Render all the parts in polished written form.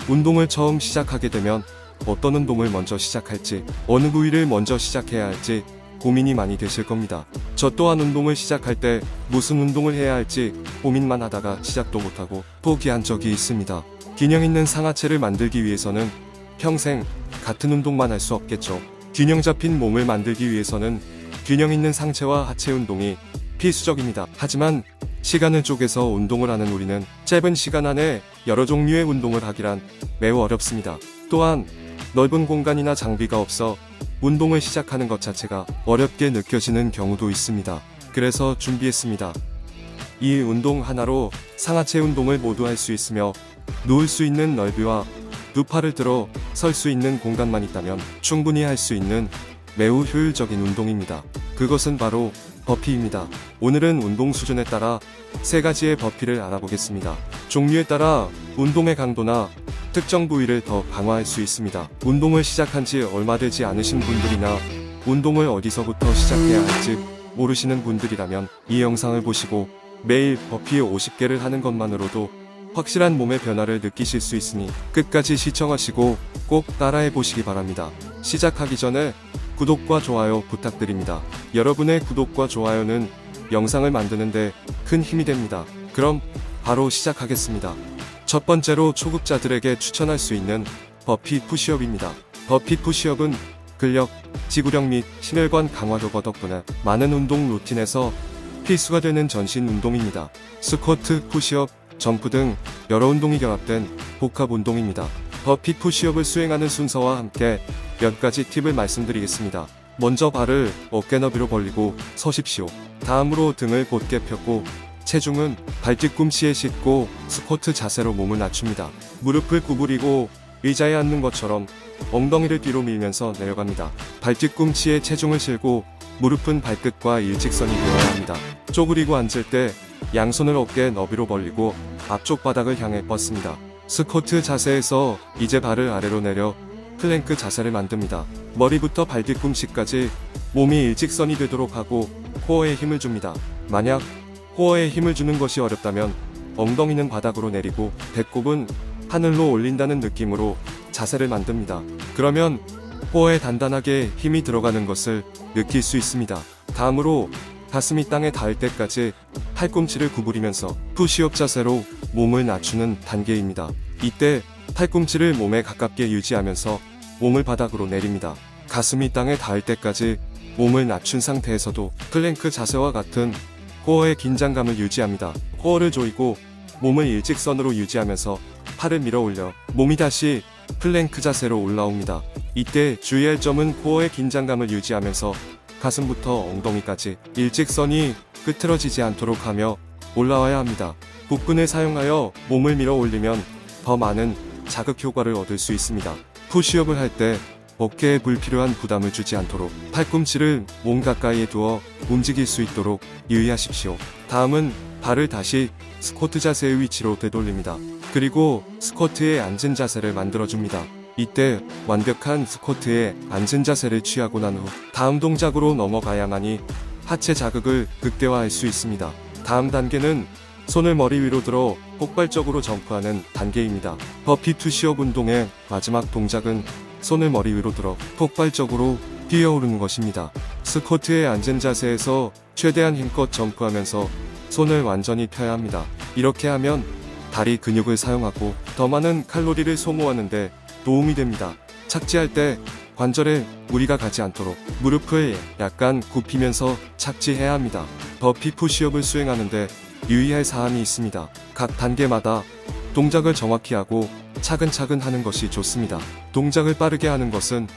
운동을 처음 시작하게 되면 어떤 운동을 먼저 시작할지, 어느 부위를 먼저 시작해야 할지 고민이 많이 되실 겁니다. 저 또한 운동을 시작할 때 무슨 운동을 해야 할지 고민만 하다가 시작도 못하고 포기한 적이 있습니다. 균형 있는 상하체를 만들기 위해서는 평생 같은 운동만 할 수 없겠죠. 균형 잡힌 몸을 만들기 위해서는 균형 있는 상체와 하체 운동이 필수적입니다. 하지만 시간을 쪼개서 운동을 하는 우리는 짧은 시간 안에 여러 종류의 운동을 하기란 매우 어렵습니다. 또한 넓은 공간이나 장비가 없어 운동을 시작하는 것 자체가 어렵게 느껴지는 경우도 있습니다. 그래서 준비했습니다. 이 운동 하나로 상하체 운동을 모두 할 수 있으며 누울 수 있는 넓이와 두 팔을 들어 설 수 있는 공간만 있다면 충분히 할 수 있는 매우 효율적인 운동입니다. 그것은 바로 버피입니다. 오늘은 운동 수준에 따라 3가지의 버피를 알아보겠습니다. 종류에 따라 운동의 강도나 특정 부위를 더 강화할 수 있습니다. 운동을 시작한 지 얼마 되지 않으신 분들이나 운동을 어디서부터 시작해야 할지 모르시는 분들이라면 이 영상을 보시고 매일 버피 50개를 하는 것만으로도 확실한 몸의 변화를 느끼실 수 있으니 끝까지 시청하시고 꼭 따라해 보시기 바랍니다. 시작하기 전에 구독과 좋아요 부탁드립니다. 여러분의 구독과 좋아요는 영상을 만드는데 큰 힘이 됩니다. 그럼 바로 시작하겠습니다. 첫 번째로 초급자들에게 추천할 수 있는 버피 푸시업입니다. 버피 푸시업은 근력, 지구력 및 심혈관 강화 효과 덕분에 많은 운동 루틴에서 필수가 되는 전신 운동입니다. 스쿼트, 푸시업, 점프 등 여러 운동이 결합된 복합 운동입니다. 버피 푸시업을 수행하는 순서와 함께 몇 가지 팁을 말씀드리겠습니다. 먼저 발을 어깨 너비로 벌리고 서십시오. 다음으로 등을 곧게 펴고 체중은 발뒤꿈치에 싣고 스쿼트 자세로 몸을 낮춥니다. 무릎을 구부리고 의자에 앉는 것처럼 엉덩이를 뒤로 밀면서 내려갑니다. 발뒤꿈치에 체중을 실고 무릎은 발끝과 일직선이 되어야 합니다. 쪼그리고 앉을 때 양손을 어깨 너비로 벌리고 앞쪽 바닥을 향해 뻗습니다. 스쿼트 자세에서 이제 발을 아래로 내려 플랭크 자세를 만듭니다. 머리부터 발뒤꿈치까지 몸이 일직선이 되도록 하고 코어에 힘을 줍니다. 만약 코어에 힘을 주는 것이 어렵다면 엉덩이는 바닥으로 내리고 배꼽은 하늘로 올린다는 느낌으로 자세를 만듭니다. 그러면 코어에 단단하게 힘이 들어가는 것을 느낄 수 있습니다. 다음으로 가슴이 땅에 닿을 때까지 팔꿈치를 구부리면서 푸시업 자세로 몸을 낮추는 단계입니다. 이때 팔꿈치를 몸에 가깝게 유지하면서 몸을 바닥으로 내립니다. 가슴이 땅에 닿을 때까지 몸을 낮춘 상태에서도 플랭크 자세와 같은 코어의 긴장감을 유지합니다. 코어를 조이고 몸을 일직선으로 유지하면서 팔을 밀어 올려 몸이 다시 플랭크 자세로 올라옵니다. 이때 주의할 점은 코어의 긴장감을 유지하면서 가슴부터 엉덩이까지 일직선이 끄트러지지 않도록 하며 올라와야 합니다. 복근을 사용하여 몸을 밀어 올리면 더 많은 자극 효과를 얻을 수 있습니다. 푸시업을 할 때 어깨에 불필요한 부담을 주지 않도록 팔꿈치를 몸 가까이에 두어 움직일 수 있도록 유의하십시오. 다음은 발을 다시 스쿼트 자세의 위치로 되돌립니다. 그리고 스쿼트에 앉은 자세를 만들어줍니다. 이때 완벽한 스쿼트에 앉은 자세를 취하고 난 후 다음 동작으로 넘어가야만이 하체 자극을 극대화할 수 있습니다. 다음 단계는 손을 머리 위로 들어 폭발적으로 점프하는 단계입니다. 버피 푸시업 운동의 마지막 동작은 손을 머리 위로 들어 폭발적으로 뛰어오르는 것입니다. 스쿼트에 앉은 자세에서 최대한 힘껏 점프하면서 손을 완전히 펴야 합니다. 이렇게 하면 다리 근육을 사용하고 더 많은 칼로리를 소모하는데 도움이 됩니다. 착지할 때 관절에 무리가 가지 않도록 무릎을 약간 굽히면서 착지해야 합니다. 버피 푸시업을 수행하는데 유의할 사항이 있습니다. 각 단계마다 동작을 정확히 하고 차근차근 하는 것이 좋습니다. 동작을 빠르게 하는 것은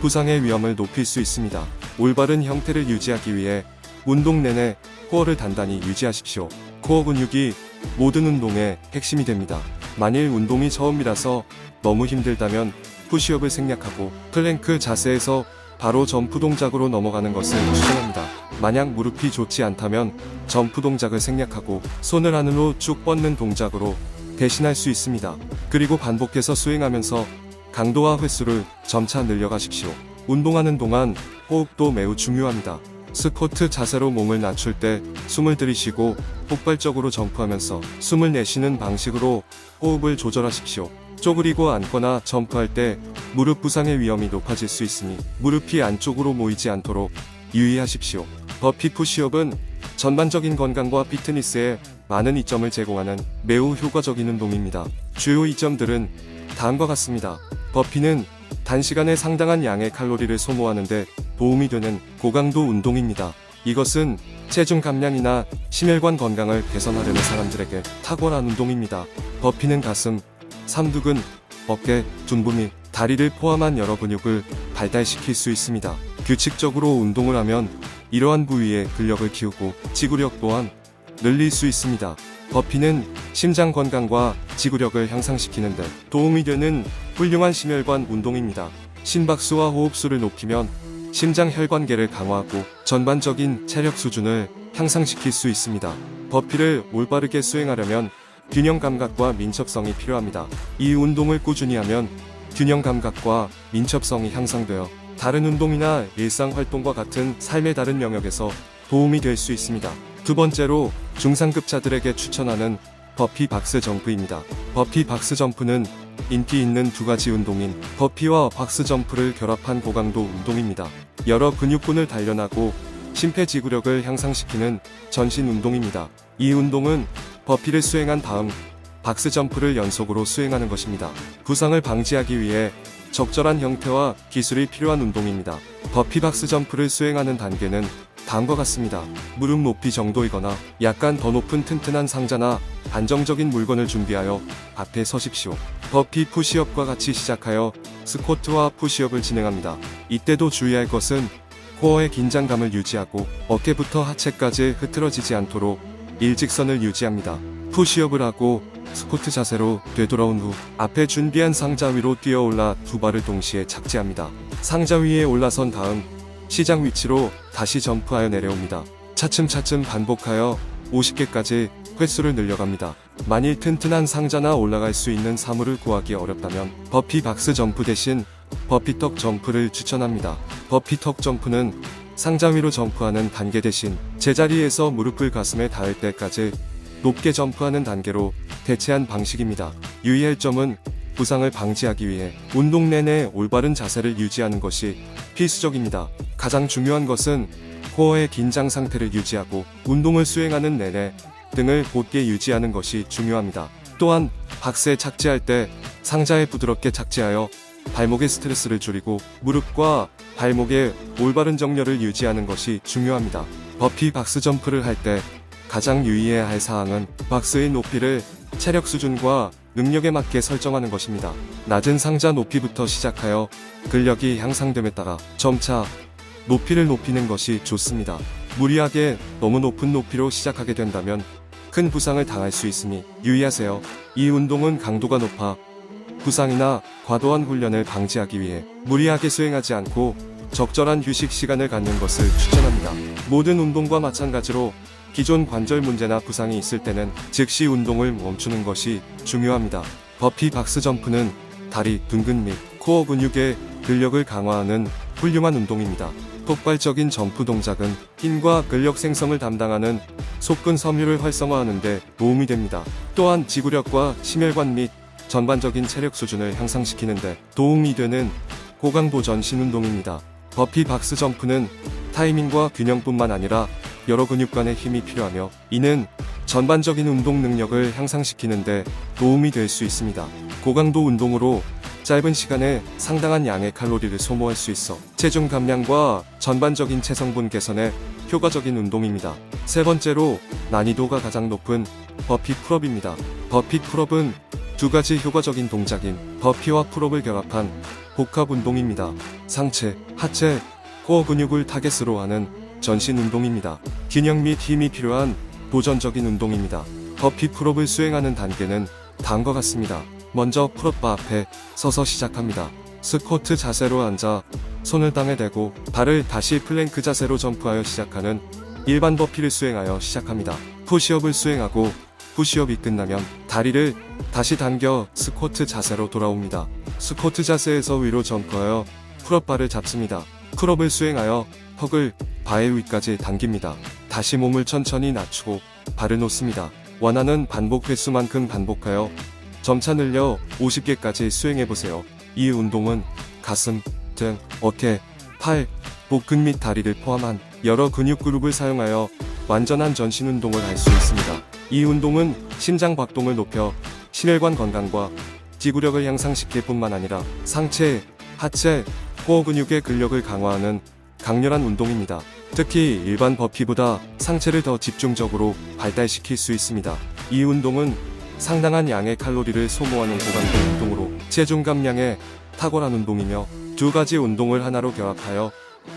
부상의 위험을 높일 수 있습니다. 올바른 형태를 유지하기 위해 운동 내내 코어를 단단히 유지하십시오. 코어 근육이 모든 운동의 핵심이 됩니다. 만일 운동이 처음이라서 너무 힘들다면 푸시업을 생략하고 플랭크 자세에서 바로 점프 동작으로 넘어가는 것을 추천합니다. 만약 무릎이 좋지 않다면 점프 동작을 생략하고 손을 하늘로 쭉 뻗는 동작으로 대신할 수 있습니다. 그리고 반복해서 수행하면서 강도와 횟수를 점차 늘려가십시오. 운동하는 동안 호흡도 매우 중요합니다. 스쿼트 자세로 몸을 낮출 때 숨을 들이쉬고 폭발적으로 점프하면서 숨을 내쉬는 방식으로 호흡을 조절하십시오. 쪼그리고 앉거나 점프할 때 무릎 부상의 위험이 높아질 수 있으니 무릎이 안쪽으로 모이지 않도록 유의하십시오. 버피 푸시업은 전반적인 건강과 피트니스에 많은 이점을 제공하는 매우 효과적인 운동입니다. 주요 이점들은 다음과 같습니다. 버피는 단시간에 상당한 양의 칼로리를 소모하는데 도움이 되는 고강도 운동입니다. 이것은 체중 감량이나 심혈관 건강을 개선하려는 사람들에게 탁월한 운동입니다. 버피는 가슴, 삼두근, 어깨, 둔부 및 다리를 포함한 여러 근육을 발달시킬 수 있습니다. 규칙적으로 운동을 하면 이러한 부위의 근력을 키우고 지구력 또한 늘릴 수 있습니다. 버피는 심장 건강과 지구력을 향상시키는 데 도움이 되는 훌륭한 심혈관 운동입니다. 심박수와 호흡수를 높이면 심장 혈관계를 강화하고 전반적인 체력 수준을 향상시킬 수 있습니다. 버피를 올바르게 수행하려면 균형 감각과 민첩성이 필요합니다. 이 운동을 꾸준히 하면 균형 감각과 민첩성이 향상되어 다른 운동이나 일상 활동과 같은 삶의 다른 영역에서 도움이 될 수 있습니다. 두 번째로 중상급자들에게 추천하는 버피 박스 점프입니다. 버피 박스 점프는 인기 있는 두 가지 운동인 버피와 박스 점프를 결합한 고강도 운동입니다. 여러 근육군을 단련하고 심폐지구력을 향상시키는 전신 운동입니다. 이 운동은 버피를 수행한 다음 박스 점프를 연속으로 수행하는 것입니다. 부상을 방지하기 위해 적절한 형태와 기술이 필요한 운동입니다. 버피 박스 점프를 수행하는 단계는 다음과 같습니다. 무릎 높이 정도이거나 약간 더 높은 튼튼한 상자나 안정적인 물건을 준비하여 앞에 서십시오. 버피 푸시업과 같이 시작하여 스쿼트와 푸시업을 진행합니다. 이때도 주의할 것은 코어의 긴장감을 유지하고 어깨부터 하체까지 흐트러지지 않도록 일직선을 유지합니다. 푸시업을 하고 스쿼트 자세로 되돌아온 후 앞에 준비한 상자 위로 뛰어올라 두 발을 동시에 착지합니다. 상자 위에 올라선 다음 시작 위치로 다시 점프하여 내려옵니다. 차츰차츰 반복하여 50개까지 횟수를 늘려갑니다. 만일 튼튼한 상자나 올라갈 수 있는 사물을 구하기 어렵다면 버피 박스 점프 대신 버피 턱 점프를 추천합니다. 버피 턱 점프는 상자 위로 점프하는 단계 대신 제자리에서 무릎을 가슴에 닿을 때까지 높게 점프하는 단계로 대체한 방식입니다. 유의할 점은 부상을 방지하기 위해 운동 내내 올바른 자세를 유지하는 것이 필수적입니다. 가장 중요한 것은 코어의 긴장 상태를 유지하고 운동을 수행하는 내내 등을 곧게 유지하는 것이 중요합니다. 또한 박스에 착지할 때 상자에 부드럽게 착지하여 발목의 스트레스를 줄이고 무릎과 발목의 올바른 정렬을 유지하는 것이 중요합니다. 버피 박스 점프를 할 때 가장 유의해야 할 사항은 박스의 높이를 체력 수준과 능력에 맞게 설정하는 것입니다. 낮은 상자 높이부터 시작하여 근력이 향상됨에 따라 점차 높이를 높이는 것이 좋습니다. 무리하게 너무 높은 높이로 시작하게 된다면 큰 부상을 당할 수 있으니 유의하세요. 이 운동은 강도가 높아 부상이나 과도한 훈련을 방지하기 위해 무리하게 수행하지 않고 적절한 휴식 시간을 갖는 것을 추천합니다. 모든 운동과 마찬가지로 기존 관절 문제나 부상이 있을 때는 즉시 운동을 멈추는 것이 중요합니다. 버피 박스 점프는 다리, 둔근 및 코어 근육의 근력을 강화하는 훌륭한 운동입니다. 폭발적인 점프 동작은 힘과 근력 생성을 담당하는 속근 섬유를 활성화하는 데 도움이 됩니다. 또한 지구력과 심혈관 및 전반적인 체력 수준을 향상시키는 데 도움이 되는 고강도 전신 운동입니다. 버피 박스 점프는 타이밍과 균형뿐만 아니라 여러 근육 간의 힘이 필요하며 이는 전반적인 운동 능력을 향상시키는 데 도움이 될 수 있습니다. 고강도 운동으로 짧은 시간에 상당한 양의 칼로리를 소모할 수 있어 체중 감량과 전반적인 체성분 개선에 효과적인 운동입니다. 세 번째로 난이도가 가장 높은 버피 풀업입니다. 버피 풀업은 두 가지 효과적인 동작인 버피와 풀업을 결합한 복합 운동입니다. 상체, 하체, 코어 근육을 타겟으로 하는 전신 운동입니다. 균형 및 힘이 필요한 도전적인 운동입니다. 버피 풀업을 수행하는 단계는 다음과 같습니다. 먼저 풀업바 앞에 서서 시작합니다. 스쿼트 자세로 앉아 손을 땅에 대고 발을 다시 플랭크 자세로 점프하여 시작하는 일반 버피를 수행하여 시작합니다. 푸시업을 수행하고 푸시업이 끝나면 다리를 다시 당겨 스쿼트 자세로 돌아옵니다. 스쿼트 자세에서 위로 점프하여 풀업바를 잡습니다. 풀업을 수행하여 턱을 바의 위까지 당깁니다. 다시 몸을 천천히 낮추고 발을 놓습니다. 원하는 반복 횟수만큼 반복하여 점차 늘려 50개까지 수행해보세요. 이 운동은 가슴, 등, 어깨, 팔, 복근 및 다리를 포함한 여러 근육 그룹을 사용하여 완전한 전신 운동을 할 수 있습니다. 이 운동은 심장 박동을 높여 심혈관 건강과 지구력을 향상시킬 뿐만 아니라 상체, 하체, 코어 근육의 근력을 강화하는 강렬한 운동입니다. 특히 일반 버피보다 상체를 더 집중적으로 발달시킬 수 있습니다. 이 운동은 상당한 양의 칼로리를 소모하는 고강도 운동으로 체중 감량에 탁월한 운동이며 두 가지 운동을 하나로 결합하여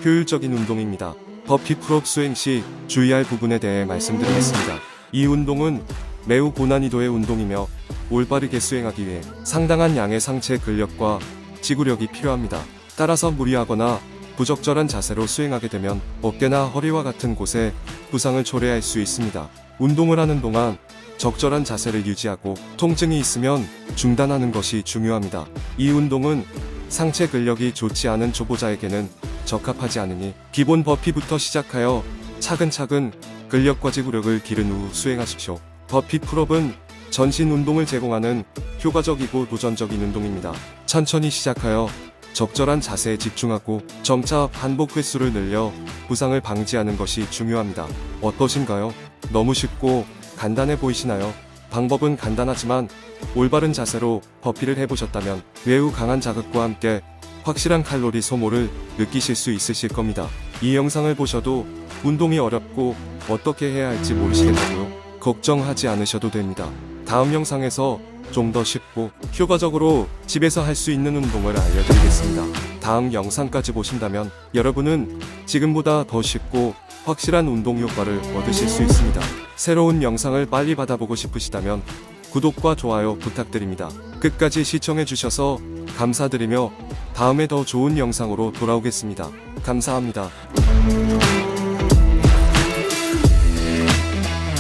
효율적인 운동입니다. 버피 풀업 수행 시 주의할 부분에 대해 말씀드리겠습니다. 이 운동은 매우 고난이도의 운동이며 올바르게 수행하기 위해 상당한 양의 상체 근력과 지구력이 필요합니다. 따라서 무리하거나 부적절한 자세로 수행하게 되면 어깨나 허리와 같은 곳에 부상을 초래할 수 있습니다. 운동을 하는 동안 적절한 자세를 유지하고 통증이 있으면 중단하는 것이 중요합니다. 이 운동은 상체 근력이 좋지 않은 초보자에게는 적합하지 않으니 기본 버피부터 시작하여 차근차근 근력과 지구력을 기른 후 수행하십시오. 버피 풀업은 전신 운동을 제공하는 효과적이고 도전적인 운동입니다. 천천히 시작하여 적절한 자세에 집중하고 점차 반복 횟수를 늘려 부상을 방지하는 것이 중요합니다. 어떠신가요? 너무 쉽고 간단해 보이시나요? 방법은 간단하지만 올바른 자세로 버피를 해보셨다면 매우 강한 자극과 함께 확실한 칼로리 소모를 느끼실 수 있으실 겁니다. 이 영상을 보셔도 운동이 어렵고 어떻게 해야 할지 모르시겠다고요? 걱정하지 않으셔도 됩니다. 다음 영상에서 좀 더 쉽고 효과적으로 집에서 할 수 있는 운동을 알려드리겠습니다. 다음 영상까지 보신다면 여러분은 지금보다 더 쉽고 확실한 운동 효과를 얻으실 수 있습니다. 새로운 영상을 빨리 받아보고 싶으시다면 구독과 좋아요 부탁드립니다. 끝까지 시청해주셔서 감사드리며 다음에 더 좋은 영상으로 돌아오겠습니다. 감사합니다.